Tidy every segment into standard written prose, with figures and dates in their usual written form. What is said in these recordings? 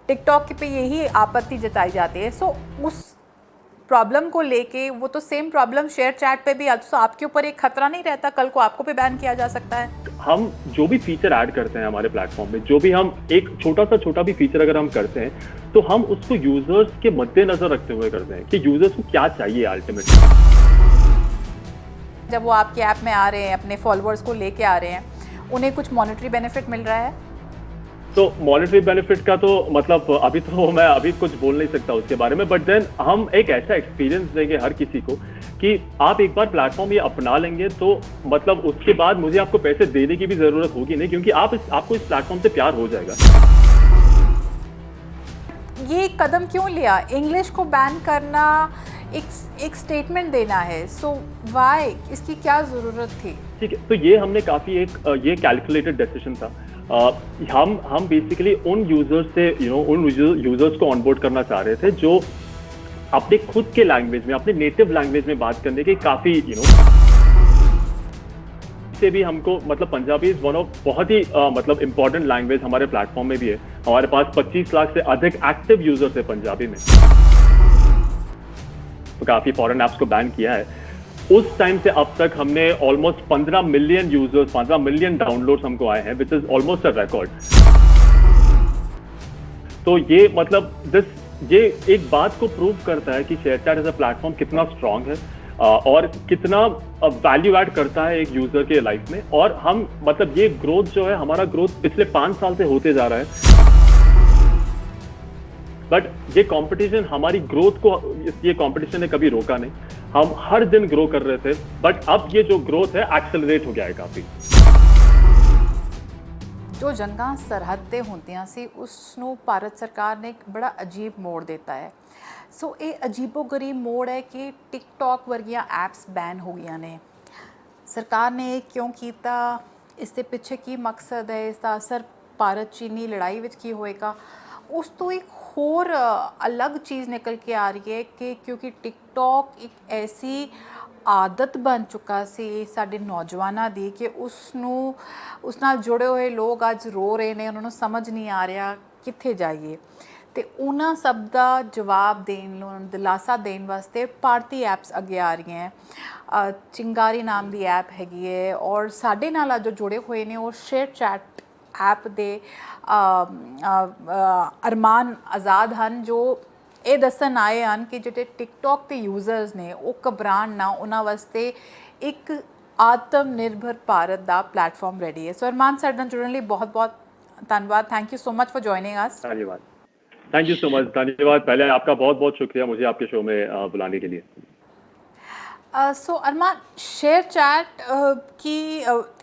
TikTok पे यही आपत्ति जताई जाती है। सो उस प्रॉब्लम को लेके वो तो सेम प्रॉब्लम शेयर चैट पे भी तो आपके ऊपर एक खतरा नहीं रहता, कल को आपको भी बैन किया जा सकता है? हम जो भी फीचर ऐड करते हैं हमारे प्लेटफॉर्म में, जो भी हम एक छोटा भी फीचर अगर हम करते हैं तो हम उसको यूजर्स के मद्देनजर रखते हुए करते हैं कि यूजर्स को क्या चाहिए अल्टीमेटली। जब वो आपके ऐप में आ रहे हैं, अपने फॉलोअर्स को लेके आ रहे हैं, उन्हें कुछ मॉनेटरी बेनिफिट मिल रहा है? तो मॉनेटरी बेनिफिट का तो मतलब अभी तो मैं अभी कुछ बोल नहीं सकता उसके बारे में, बट देन हम एक ऐसा एक्सपीरियंस देंगे हर किसी को कि आप एक बार प्लेटफॉर्म ये अपना लेंगे तो मतलब उसके बाद मुझे आपको पैसे देने की भी जरूरत होगी नहीं, क्योंकि आपको इस प्लेटफॉर्म से प्यार हो जाएगा। ये कदम क्यों लिया? इंग्लिश को बैन करना एक स्टेटमेंट देना है, सो व्हाई? इसकी क्या ज़रूरत थी? ठीक है, तो ये हमने काफ़ी ये कैलकुलेटेड डिसीजन था। हम बेसिकली उन यूजर्स से उन यूजर्स को ऑनबोर्ड करना चाह रहे थे जो अपने खुद के लैंग्वेज में, अपने नेटिव लैंग्वेज में बात करने के काफ़ी से भी हमको मतलब पंजाबी इज वन ऑफ बहुत ही मतलब इंपॉर्टेंट लैंग्वेज हमारे प्लेटफॉर्म में भी है। हमारे पास 25 लाख से अधिक एक्टिव यूजर्स है पंजाबी में। तो काफ़ी फॉरेन ऐप्स को बैन किया है। उस टाइम से अब तक हमने almost 15 million users, 15 million downloads हमको आए हैं, which is almost a record. तो ये मतलब ये एक बात को प्रूव करता है कि शेयरचैट एज अ प्लेटफॉर्म कितना स्ट्रांग है और कितना वैल्यू ऐड करता है एक यूजर के लाइफ में। और हम मतलब ये ग्रोथ जो है, हमारा ग्रोथ पिछले 5 साल से होते जा रहा है, बट ये कंपटीशन हमारी ग्रोथ को, ये कंपटीशन ने कभी रोका नहीं। हम हर दिन ग्रो कर रहे थे, बट अब ये जो ग्रोथ है एक्सेलरेट हो गया है काफी। जो जंगा सरहदें होंदियां सी उसनों भारत सरकार ने एक बड़ा अजीब मोड़ देता है। सो ये अजीबो-गरीब मोड़ है कि टिकटॉक वर्गियां ऐप्स बैन हो गई ने। सरकार ने ये क्यों किया? इसके पीछे की मकसद है? इसका असर भारत चीनी लड़ाई विच की होएगा? उस तो एक होर अलग चीज़ निकल के आ रही है कि क्योंकि टिकटॉक एक ऐसी आदत बन चुका सी साडे नौजवानों की कि उस नाल जुड़े हुए लोग अज रो रहे हैं, उन्होंने समझ नहीं आ रहा कित्थे जाइए। तो उन्होंने सब का जवाब देन, दिलासा देने वास्ते भारती ऐप्स अगे आ रही हैं। चिंगारी नाम की ऐप हैगी है और साडे नाल अज जुड़े हुए ने और शेयर चैट ऐप दे अरमान आज़ाद हैं जो ये दसन आए हैं कि जो टिकटॉक के यूजर्स ने वो घबरान ना, उन्होंने वास्ते एक आत्मनिर्भर भारत का प्लेटफॉर्म रेडी है। सो अरमान साडे नाल जुड़न लई बहुत बहुत धन्यवाद। Thank you so much for joining us. धन्यवाद, थैंक यू सो मच, धन्यवाद। पहले आपका बहुत बहुत शुक्रिया मुझे आपके शो में बुलाने के लिए। सो अरमान, शेयर चैट की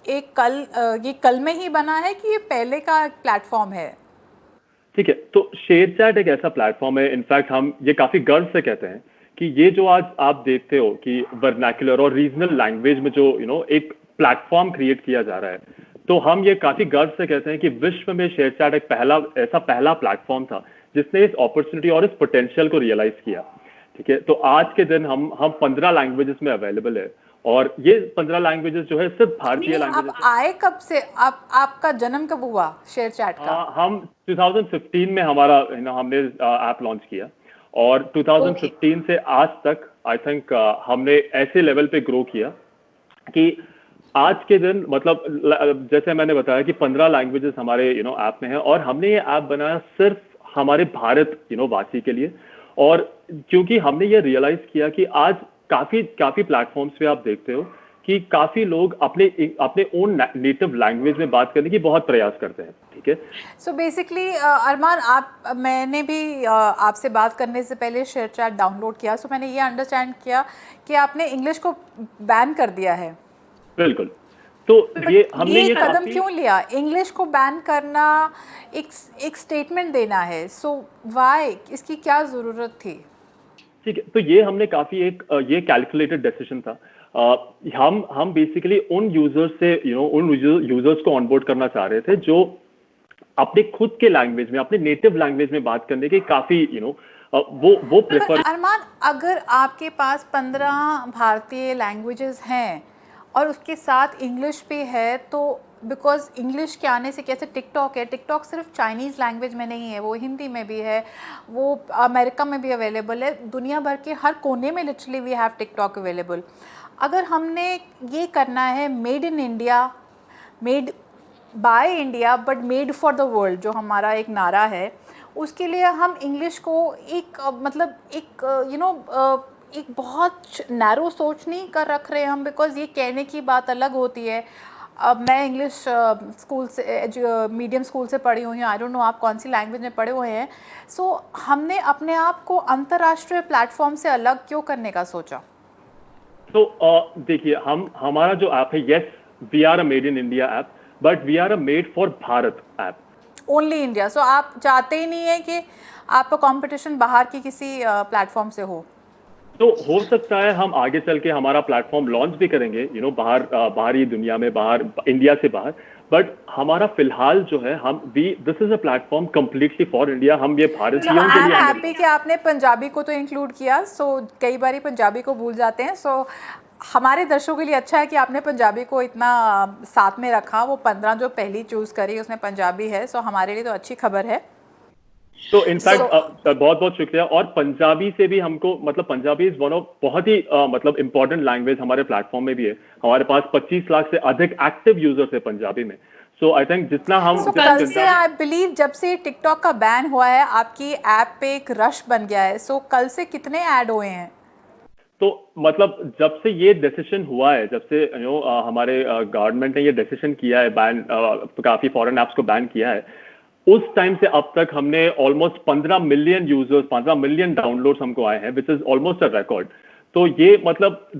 ये कल में ही बना है कि ये पहले का प्लेटफॉर्म है? ठीक है, तो शेयर चैट एक ऐसा प्लेटफॉर्म है, इनफैक्ट हम ये काफी गर्व से कहते हैं कि ये जो आज आप देखते हो कि वर्नाक्युलर और रीजनल लैंग्वेज में जो एक प्लेटफॉर्म क्रिएट किया जा रहा है, तो हम ये काफी गर्व से कहते हैं कि विश्व में शेयर चैट एक पहला प्लेटफॉर्म था जिसने इस अपॉर्चुनिटी और इस पोटेंशियल को रियलाइज किया। ठीक है, तो आज के दिन हम 15 लैंग्वेजेस में अवेलेबल है और ये 15 लैंग्वेजेस जो है सिर्फ भारतीय लैंग्वेजेस। आप आए कब से? आपका जन्म कब हुआ शेयर चैट का? हम 2015 में हमारा हमने ऐप लॉन्च किया और 2015 से आज तक आई थिंक हमने ऐसे लेवल पे ग्रो किया कि आज के दिन मतलब जैसे मैंने बताया कि 15 लैंग्वेजेस हमारे ऐप में है और हमने ये ऐप बनाया सिर्फ हमारे भारत वासी के लिए। और क्योंकि हमने ये रियलाइज किया कि आज काफी प्लेटफॉर्म्स पे आप देखते हो कि काफी लोग अपने ओन नेटिव लैंग्वेज में बात करने की बहुत प्रयास करते हैं। ठीक है, सो बेसिकली अरमान, मैंने भी आपसे बात करने से पहले शेयर चैट डाउनलोड किया, सो मैंने ये अंडरस्टैंड किया कि आपने इंग्लिश को बैन कर दिया है। बिल्कुल, तो हमने ये कदम क्यों लिया? इंग्लिश को बैन करना एक स्टेटमेंट देना है, सो व्हाई? इसकी क्या ज़रूरत थी? ठीक है, तो ये हमने काफी ये कैलकुलेटेड डिसीजन था। हम बेसिकली उन यूजर्स से उन यूजर्स को ऑनबोर्ड करना चाह रहे थे जो अपने खुद के लैंग्वेज में, अपने नेटिव लैंग्वेज में बात करने के काफी वो प्रेफर। अरमान, अगर आपके पास 15 भारतीय लैंग्वेजेस हैं और उसके साथ इंग्लिश भी है, तो बिकॉज इंग्लिश के आने से, कैसे टिकटॉक है, टिकटॉक सिर्फ चाइनीज़ लैंग्वेज में नहीं है, वो हिंदी में भी है, वो अमेरिका में भी अवेलेबल है, दुनिया भर के हर कोने में literally we have TikTok available. अगर हमने ये करना है made in India, made by India but made for the world, जो हमारा एक नारा है, उसके लिए हम इंग्लिश को एक मतलब एक एक बहुत नैरो सोच नहीं कर रख रहे हम, बिकॉज़ ये कहने की बात अलग होती है। अब मैं इंग्लिश स्कूल से मीडियम स्कूल से पढ़ी हुई हूँ, आई डोंट नो आप कौन सी लैंग्वेज में पढ़े हुए हैं। सो हमने अपने आप को अंतर्राष्ट्रीय प्लेटफॉर्म से अलग क्यों करने का सोचा? तो देखिए, हमारा जो ऐप है, yes we are a made in India app, but we are a made for Bharat app. Only India. So आप चाहते ही नहीं है कि आपका कंपटीशन बाहर की किसी प्लेटफॉर्म से हो? तो हो सकता है हम आगे चल के हमारा प्लेटफॉर्म लॉन्च भी करेंगे, बाहरी दुनिया में, बाहर इंडिया से बाहर। बट हमारा फिलहाल जो है, हम this is a platform completely for India. हम ये भारतीयों के आई एम लिए हैप्पी कि आपने पंजाबी को तो इंक्लूड किया। सो कई बार पंजाबी को भूल जाते हैं। सो हमारे दर्शकों के लिए अच्छा है कि आपने पंजाबी को इतना साथ में रखा। वो 15 जो पहली चूज़ करी उसमें पंजाबी है। सो हमारे लिए तो अच्छी खबर है। तो इनफैक्ट बहुत बहुत शुक्रिया। और पंजाबी से भी हमको, मतलब पंजाबी इज वन ऑफ बहुत ही मतलब इंपॉर्टेंट लैंग्वेज हमारे प्लेटफॉर्म में भी है। हमारे पास 25 लाख से अधिक एक्टिव यूजर्स है पंजाबी में। सो आई थिंक जितना हम कल से आई बिलीव जब से टिकटॉक का बैन हुआ है, आपकी ऐप पे एक रश बन गया है। सो कल से कितने ऐड हुए हैं? तो मतलब जब से ये डिसीजन हुआ है, जब से हमारे गवर्नमेंट ने ये डिसीजन किया है, बैन काफी फॉरेन ऐप्स को बैन किया है, उस टाइम से अब तक हमने almost 15 million users, 15 million downloads हमको आए हैं, which is almost a record. तो ये मतलब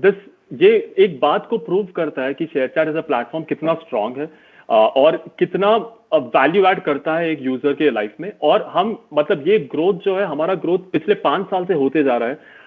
ये एक बात को प्रूव करता है कि शेयरचैट एज अ प्लेटफॉर्म कितना स्ट्रांग है और कितना वैल्यू ऐड करता है एक यूजर के लाइफ में। और हम मतलब ये ग्रोथ जो है, हमारा ग्रोथ पिछले 5 साल से होते जा रहा है।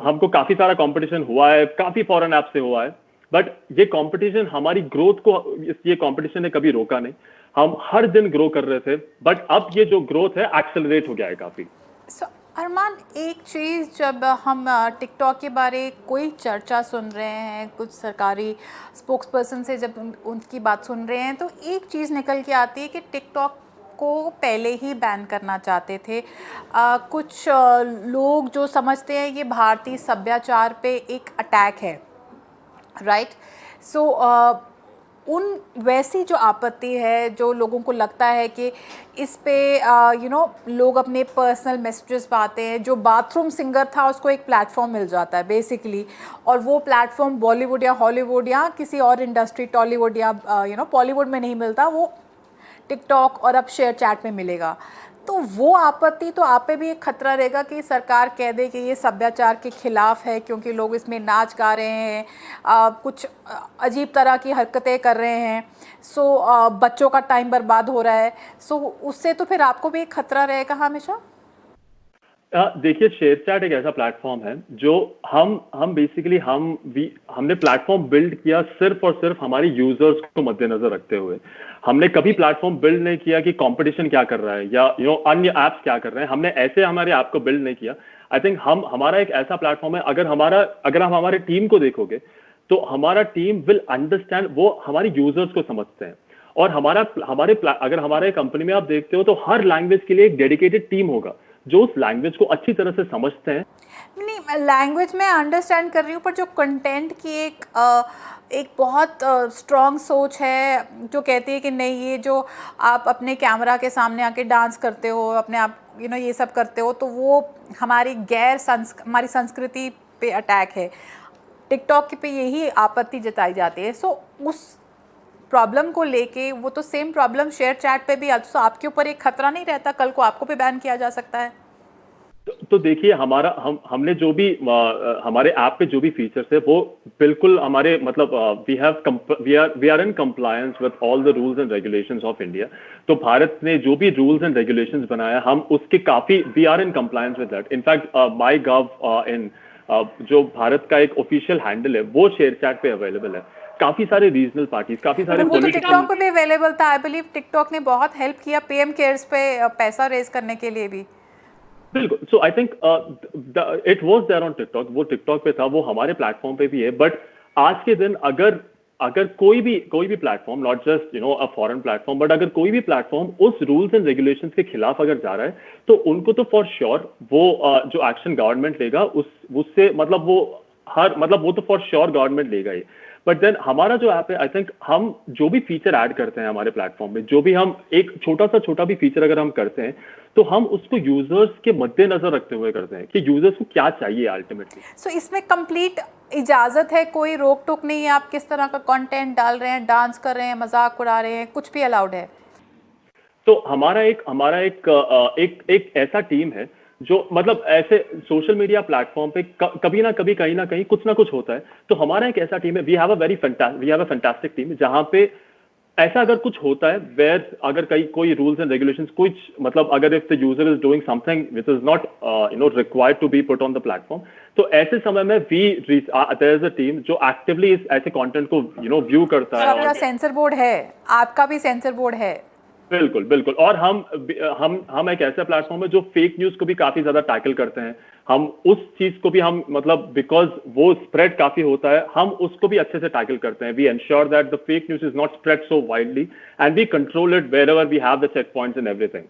हमको काफी सारा कंपटीशन हुआ है, काफी फॉरेन ऐप से हुआ है, बट ये कंपटीशन हमारी ग्रोथ को, ये कंपटीशन ने कभी रोका नहीं। हम हर दिन ग्रो कर रहे थे, बट अब ये जो ग्रोथ है एक्सेलरेट हो गया है काफी। सो अरमान, एक चीज़, जब हम टिकटॉक के बारे कोई चर्चा सुन रहे हैं, कुछ सरकारी स्पोक्स पर्सन से जब उनकी बात सुन रहे हैं, तो एक चीज़ निकल के आती है कि टिकटॉक को पहले ही बैन करना चाहते थे। कुछ लोग जो समझते हैं ये भारतीय सभ्याचार पे एक अटैक है, राइट? सो उन वैसी जो आपत्ति है, जो लोगों को लगता है कि इस पे लोग अपने पर्सनल मैसेजेस पाते हैं, जो बाथरूम सिंगर था उसको एक प्लेटफॉर्म मिल जाता है बेसिकली, और वो प्लेटफॉर्म बॉलीवुड या हॉलीवुड या किसी और इंडस्ट्री, टॉलीवुड या बॉलीवुड में नहीं मिलता, वो टिकटॉक और अब शेयर चैट में मिलेगा। तो वो आपत्ति तो आप पे भी एक खतरा रहेगा कि सरकार कह दे कि ये सभ्याचार के खिलाफ है, क्योंकि लोग इसमें नाच गा रहे हैं, कुछ अजीब तरह की हरकतें कर रहे हैं। सो बच्चों का टाइम बर्बाद हो रहा है। सो उससे तो फिर आपको भी एक खतरा रहेगा हमेशा। देखिए, शेयरचैट एक ऐसा प्लेटफॉर्म है जो हम बेसिकली हमने प्लेटफॉर्म बिल्ड किया सिर्फ और सिर्फ हमारे यूजर्स को मद्देनजर रखते हुए। हमने कभी प्लेटफॉर्म बिल्ड नहीं किया कि कंपटीशन क्या कर रहा है या अन्य ऐप्स क्या कर रहे हैं। हमने ऐसे हमारे ऐप को बिल्ड नहीं किया। आई थिंक हमारा एक ऐसा प्लेटफॉर्म है, अगर हम हमारे टीम को देखोगे तो हमारा टीम विल अंडरस्टैंड, वो हमारे यूजर्स को समझते हैं। और अगर हमारे कंपनी में आप देखते हो तो हर लैंग्वेज के लिए एक डेडिकेटेड टीम होगा जो उस लैंग्वेज को अच्छी तरह से समझते हैं। नहीं, लैंग्वेज में अंडरस्टैंड कर रही हूँ, पर जो कंटेंट की एक बहुत स्ट्रॉन्ग सोच है जो कहती है कि नहीं, ये जो आप अपने कैमरा के सामने आके डांस करते हो, अपने आप ये सब करते हो, तो वो हमारी हमारी संस्कृति पे अटैक है। टिकटॉक पे यही आपत्ति जताई जाती है। सो उस प्रॉब्लम को लेके, वो तो सेम प्रॉब्लम शेयर चैट पे भी, तो आपके ऊपर एक खतरा नहीं रहता कल को आपको भी बैन किया जा सकता है? तो देखिए, हमने जो भी हमारे ऐप पे जो भी फीचर्स है वो बिल्कुल हमारे मतलब we are in compliance with all the rules and regulations of India. तो भारत ने जो भी रूल्स एंड रेगुलेशंस बनाया, हम उसके काफी we are in compliance with that. In fact my gov in जो भारत का एक ऑफिशियल हैंडल है, वो शेयर चैट पे अवेलेबल है। काफी सारे रीजनल पार्टीज, काफी सारे वो तो टिकटॉक पे भी अवेलेबल था। आई बिलीव टिकटॉक ने बहुत हेल्प किया पीएम केयर्स पे पैसा रेज करने के लिए भी। बिल्कुल। So I think it was there on TikTok, वो टिकटॉक पे था, वो हमारे प्लेटफॉर्म पे भी है। बट आज के दिन अगर अगर कोई भी platform, not just a foreign platform, but अगर कोई भी प्लेटफॉर्म उस रूल्स एंड रेगुलेशंस के खिलाफ अगर जा रहा है, तो उनको तो फॉर श्योर वो जो एक्शन गवर्नमेंट लेगा उससे मतलब वो तो फॉर श्योर गवर्नमेंट लेगा ही। बट देन हमारा जो ऐप है, आई थिंक हम जो भी फीचर ऐड करते हैं हमारे प्लेटफॉर्म में, जो भी हम एक छोटा भी फीचर अगर हम करते हैं, तो हम उसको यूजर्स के मद्देनजर रखते हुए करते हैं कि यूजर्स को क्या चाहिए अल्टीमेटली। सो इसमें कंप्लीट इजाज़त है, कोई रोक टोक नहीं है, आप किस तरह का कंटेंट डाल रहे हैं, डांस कर रहे हैं, मजाक उड़ा रहे हैं, कुछ भी अलाउड है? तो हमारा एक ऐसा टीम है जो मतलब ऐसे सोशल मीडिया प्लेटफॉर्म पे कभी ना कभी कहीं ना कहीं कुछ ना कुछ होता है। तो हमारा एक ऐसा टीम है, we have a fantastic team, जहां पे ऐसा अगर कुछ होता है, वेयर अगर कोई रूल्स एंड रेगुलेशंस कुछ मतलब अगर if the user is doing something which is not required to be put on the platform, तो ऐसे समय में देयर इज अ टीम जो एक्टिवली इस ऐसे कंटेंट को व्यू करता है। आपका सेंसर बोर्ड है, आपका भी सेंसर बोर्ड है? बिल्कुल बिल्कुल। और हम एक ऐसा प्लेटफॉर्म है जो फेक न्यूज को भी काफी ज्यादा टैकल करते हैं। हम उस चीज को भी हम मतलब बिकॉज वो स्प्रेड काफी होता है, हम उसको भी अच्छे से टैकल करते हैं। We ensure that the fake news is not spread so widely and we control it wherever we have the check points and everything.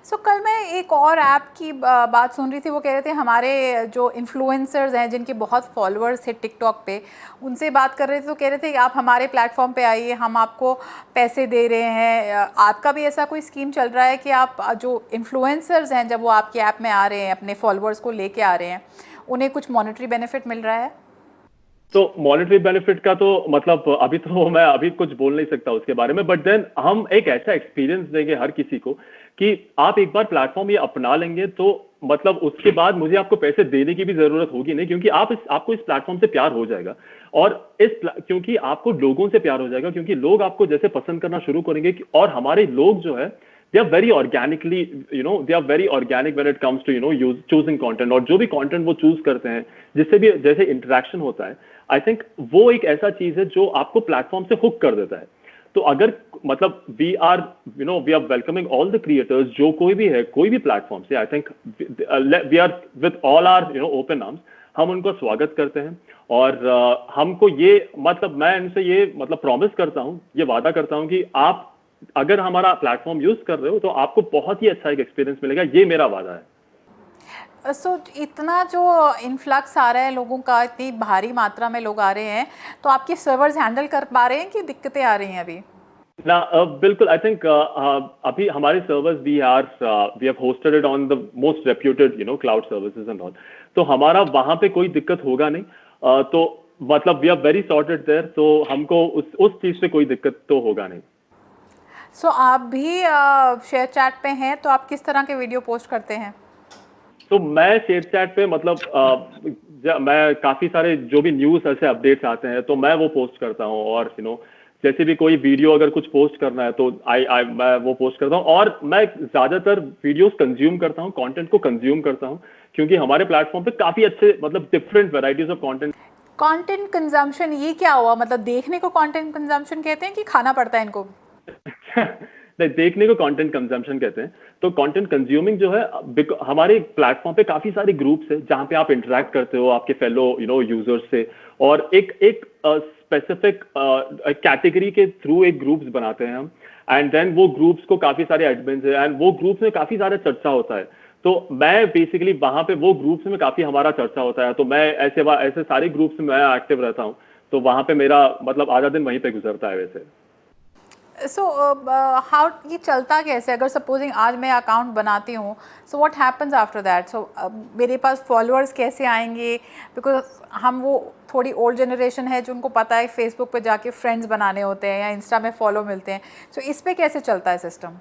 So कल मैं एक और ऐप की बात सुन रही थी, वो कह रहे थे हमारे जो इन्फ्लुएंसर्स हैं जिनके बहुत फॉलोअर्स थे टिकटॉक पे, उनसे बात कर रहे थे तो कह रहे थे कि आप हमारे प्लेटफॉर्म पे आइए, हम आपको पैसे दे रहे हैं। आपका भी ऐसा कोई स्कीम चल रहा है कि आप जो इन्फ्लुएंसर्स हैं जब वो आपके ऐप में आ रहे हैं, अपने फॉलोअर्स को लेके आ रहे हैं, उन्हें कुछ मॉनेटरी बेनिफिट मिल रहा है? तो मॉनेटरी बेनिफिट का तो मतलब अभी तो मैं अभी कुछ बोल नहीं सकता उसके बारे में, बट देन हम एक ऐसा एक्सपीरियंस देंगे हर किसी को कि आप एक बार प्लेटफॉर्म ये अपना लेंगे तो मतलब उसके बाद मुझे आपको पैसे देने की भी जरूरत होगी नहीं, क्योंकि आपको इस प्लेटफॉर्म से प्यार हो जाएगा। और क्योंकि आपको लोगों से प्यार हो जाएगा, क्योंकि लोग आपको जैसे पसंद करना शुरू करेंगे और हमारे लोग जो है they are very organically, they are very organic when it comes to choosing content, और जो भी content वो choose करते हैं, जिससे भी जैसे interaction होता है, I think वो एक ऐसा चीज है जो आपको प्लेटफॉर्म से हुक कर देता है। तो अगर मतलब we are welcoming all the creators, जो कोई भी है कोई भी प्लेटफॉर्म से, I think we are with all our open arms, हम उनको स्वागत करते हैं। और हमको ये मतलब मैं इनसे ये मतलब प्रॉमिस करता हूँ, ये वादा करता हूँ कि आप अगर हमारा प्लेटफॉर्म यूज कर रहे हो तो आपको बहुत ही अच्छा एक एक्सपीरियंस मिलेगा, ये मेरा वादा है। सो इतना जो इन्फ्लक्स आ रहा है लोगों का, इतनी भारी मात्रा में लोग आ रहे हैं, तो आपके सर्वर्स हैंडल कर पा रहे हैं कि दिक्कतें आ रही हैं अभी? ना बिल्कुल, आई थिंक अभी हमारे servers we have hosted it on the most reputed cloud services and all, तो हमारा वहां पे कोई दिक्कत होगा नहीं। तो मतलब we are very sorted there, तो हमको उस चीज से कोई दिक्कत तो होगा नहीं। सो आप भी शेयर चैट पे हैं, तो आप किस तरह के वीडियो पोस्ट करते हैं? तो मैं शेयर चैट पे मतलब मैं काफी सारे जो भी न्यूज ऐसे अपडेट्स आते हैं तो मैं वो पोस्ट करता हूँ। और जैसे भी कोई वीडियो अगर कुछ पोस्ट करना है तो मैं वो पोस्ट करता हूँ। और मैं ज्यादातर वीडियोस कंज्यूम करता हूँ, कंटेंट को कंज्यूम करता हूँ, क्योंकि हमारे प्लेटफॉर्म पे काफी अच्छे मतलब different varieties of content. Content consumption ये क्या हुआ? मतलब देखने को कंटेंट कंजम्पशन कहते हैं कि खाना पड़ता है इनको? नहीं, देखने को कंटेंट कंजम्पशन कहते हैं। तो कंटेंट कंज्यूमिंग जो है, हमारे प्लेटफॉर्म पे काफी सारे ग्रुप्स है जहां पे आप इंटरेक्ट करते हो आपके फेलो यूजर्स से, और एक एक स्पेसिफिक कैटेगरी के थ्रू एक ग्रुप्स बनाते हैं हम। एंड देन वो ग्रुप्स को काफी सारे एडमिन्स है एंड वो ग्रुप्स में काफी सारा चर्चा होता है। तो मैं बेसिकली वहां पे वो ग्रुप्स में काफी हमारा चर्चा होता है, तो मैं ऐसे सारे ग्रुप्स में मैं एक्टिव रहता हूँ। तो वहां पे मेरा मतलब आधा दिन वहीं पे गुजरता है वैसे। सो हाउ ये चलता कैसे? अगर सपोजिंग आज मैं अकाउंट बनाती हूँ, so what happens after that? So मेरे पास फॉलोअर्स कैसे आएंगे? बिकॉज हम वो थोड़ी ओल्ड जनरेशन है जो उनको पता है फेसबुक पे जाके फ्रेंड्स बनाने होते हैं या इंस्टा में फॉलो मिलते हैं। सो इस पे कैसे चलता है सिस्टम?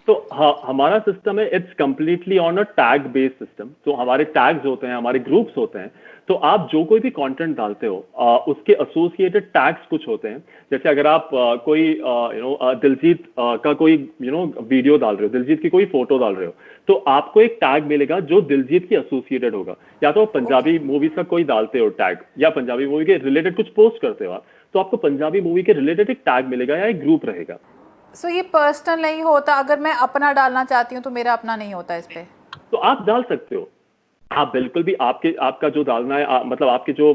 तो हाँ, हमारा सिस्टम है it's completely on a tag based system. तो हमारे टैग्स होते हैं, हमारे ग्रुप्स होते हैं। तो आप जो कोई भी कंटेंट डालते हो उसके एसोसिएटेड टैग्स कुछ होते हैं। जैसे अगर आप कोई दिलजीत का कोई वीडियो डाल रहे हो, दिलजीत की कोई फोटो डाल रहे हो, तो आपको एक टैग मिलेगा जो दिलजीत की एसोसिएटेड होगा। या तो पंजाबी मूवीज का कोई डालते हो टैग, या पंजाबी मूवी के रिलेटेड कुछ पोस्ट करते हो आप, तो आपको पंजाबी मूवी के रिलेटेड एक टैग मिलेगा या एक ग्रुप रहेगा। सो ये पर्सनल नहीं होता? अगर मैं अपना डालना चाहती हूँ तो मेरा अपना नहीं होता इस पे? तो आप डाल सकते हो। आप बिल्कुल भी आपका जो डालना है मतलब आपके जो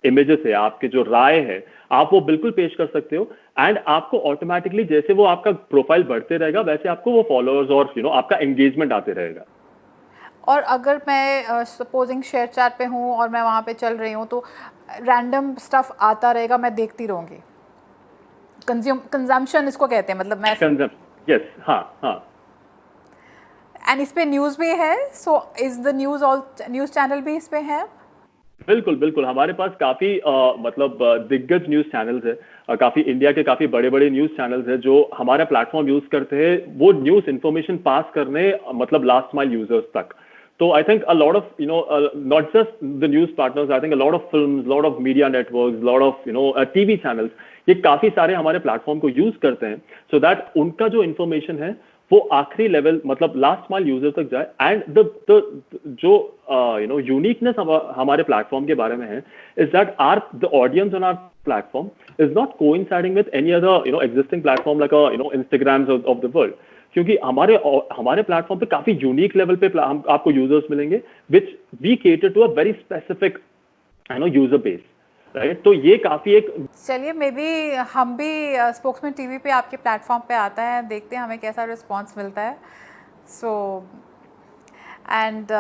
इमेजेस है, आपके जो राय है, आप वो बिल्कुल पेश कर सकते हो। एंड आपको ऑटोमेटिकली जैसे वो आपका प्रोफाइल बढ़ते रहेगा वैसे आपको वो फॉलोअर्स और आपका एंगेजमेंट आते रहेगा। और अगर मैं सपोजिंग शेयर चैट पे हूँ और मैं वहाँ पे चल रही हूँ तो रैंडम स्टफ आता रहेगा, मैं देखती रहूँगी। कंजम्पशन इसको कहते हैं, मतलब मैं। यस, हाँ हाँ। एंड इस पे न्यूज़ भी है, so is the news all news channel भी इस पे है? बिल्कुल बिल्कुल, हमारे पास काफी मतलब दिग्गज न्यूज चैनल्स है, काफी इंडिया के काफी बड़े बड़े न्यूज चैनल्स हैं जो हमारा प्लेटफॉर्म यूज करते हैं वो न्यूज इन्फॉर्मेशन पास करने मतलब लास्ट माइल यूजर्स तक। तो I think a lot of not just the news partners, I think a lot of films, lot of media networks, lot of TV channels, ये काफी सारे हमारे प्लेटफॉर्म को use करते हैं सो दैट उनका जो इन्फॉर्मेशन है वो आखिरी लेवल मतलब लास्ट माइल यूजर तक जाए। एंड द जो यूनिकनेस हमारे प्लेटफॉर्म के बारे में है is that are the audience on our platform is not coinciding with any other existing platform like Instagram of the world. क्योंकि हमारे प्लेटफॉर्म पे काफी यूनिक लेवल पे आपको यूजर्स मिलेंगे which we cater to a very specific user base, right. तो ये काफी एक। चलिए, मे बी हम भी स्पोक्समैन टीवी पे आपके प्लेटफॉर्म पे आता है, देखते हैं हमें कैसा रिस्पांस मिलता है। सो एंड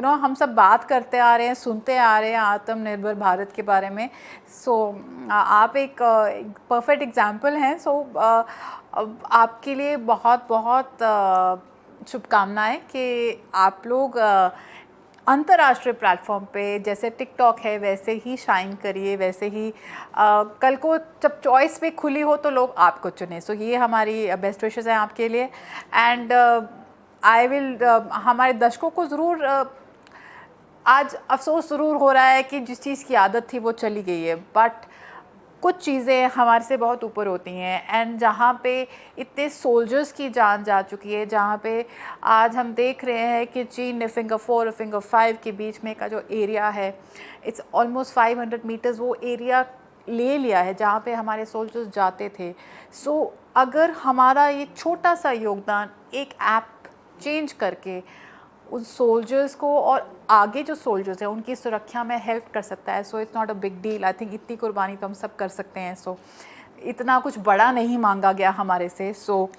हम सब बात करते आ रहे हैं, सुनते आ रहे हैं आत्मनिर्भर भारत के बारे में। सो आप एक परफेक्ट एग्जाम्पल हैं। सो आपके लिए बहुत बहुत शुभकामनाएं कि आप लोग अंतर्राष्ट्रीय प्लेटफॉर्म पे जैसे टिकटॉक है वैसे ही शाइन करिए, वैसे ही कल को जब चॉइस पे खुली हो तो लोग आपको चुने। सो ये हमारी बेस्ट विशेस हैं आपके लिए। एंड आई विल हमारे दर्शकों को ज़रूर आज अफसोस ज़रूर हो रहा है कि जिस चीज़ की आदत थी वो चली गई है, बट कुछ चीज़ें हमारे से बहुत ऊपर होती हैं। एंड जहाँ पे इतने सोल्जर्स की जान जा चुकी है, जहाँ पे आज हम देख रहे हैं कि चीन ने फिंगर 4 और फिंगर 5 के बीच में का जो एरिया है, इट्स ऑलमोस्ट 500 मीटर्स वो एरिया ले लिया है जहाँ पे हमारे सोल्जर्स जाते थे। सो अगर हमारा ये छोटा सा योगदान एक ऐप चेंज करके उन सोल्जर्स को और आगे जो सोल्जर्स हैं उनकी सुरक्षा में हेल्प कर सकता है, so it's not a big deal. I think इतनी कुर्बानी तो हम सब कर सकते हैं। सो इतना कुछ बड़ा नहीं मांगा गया हमारे से। सो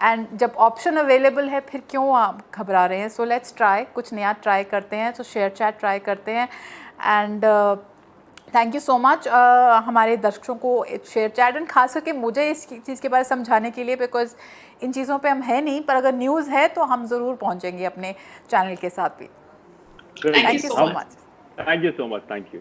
एंड जब ऑप्शन अवेलेबल है फिर क्यों आप घबरा रहे हैं? सो लेट्स ट्राई, कुछ नया ट्राई करते हैं। सो शेयर चैट ट्राई करते हैं। And thank you so much हमारे दर्शकों को शेयर चैट एंड खास करके मुझे इस चीज़ के बारे में समझाने के लिए, बिकॉज इन चीज़ों पे हम है नहीं, पर अगर न्यूज़ है तो हम ज़रूर पहुंचेंगे अपने चैनल के साथ भी। Thank you so much. Thank you so much, thank you.